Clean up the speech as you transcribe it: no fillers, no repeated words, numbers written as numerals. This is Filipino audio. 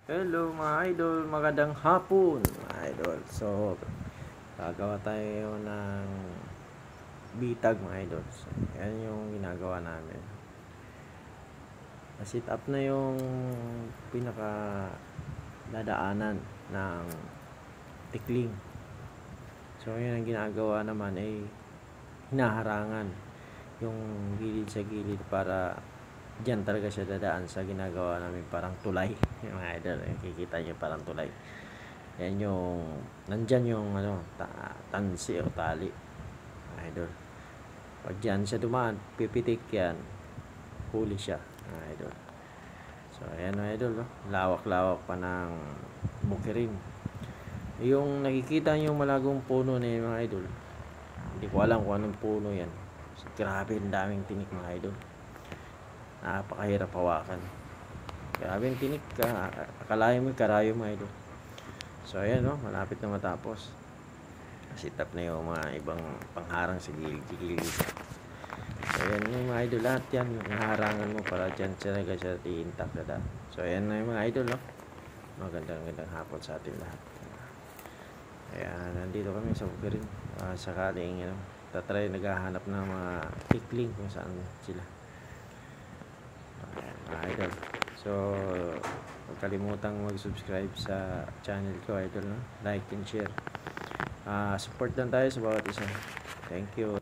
Hello mga idol, magandang hapon mga idol. So, gagawa tayo ng bitag mga idol. So, yan yung ginagawa namin. Na-sit up na yung pinaka dadaanan ng tikling. So, yan ang ginagawa naman ay hinaharangan yung gilid sa gilid para diyan talaga siya dadaan sa ginagawa namin parang tulay. Yung mga idol, kikita nyo parang tulay. Yan yung nandyan yung tansi o tali mga idol. Pag dyan siya dumaan, pipitik yan, huli siya mga idol. So ayan mga idol, no? Lawak-lawak pa ng bukirin. Yung nakikita nyo malagong puno na yun mga idol, hindi ko alam kung anong puno yan. So, grabe ang daming tinik mga idol, napakahirap hawakan. Grabe yung tinik, akalain mo karayo mga idol. So ayan, no, malapit na matapos. Sit up na yung mga ibang pangharang sa gilid. So ayan yung mga idol, lahat yan harangan mo para dyan talaga siya i-intact na. So ayan na yung mga idol, no? Magandang hapon sa atin lahat. Ayan, nandito kami sa Bukirin. Sakaling tatry naghahanap ng mga tikling kung saan sila. Ayan, mga idol. So huwag kalimutang mag-subscribe sa channel ko idol, no? Like and share. Support lang tayo sa bawat isa. Thank you.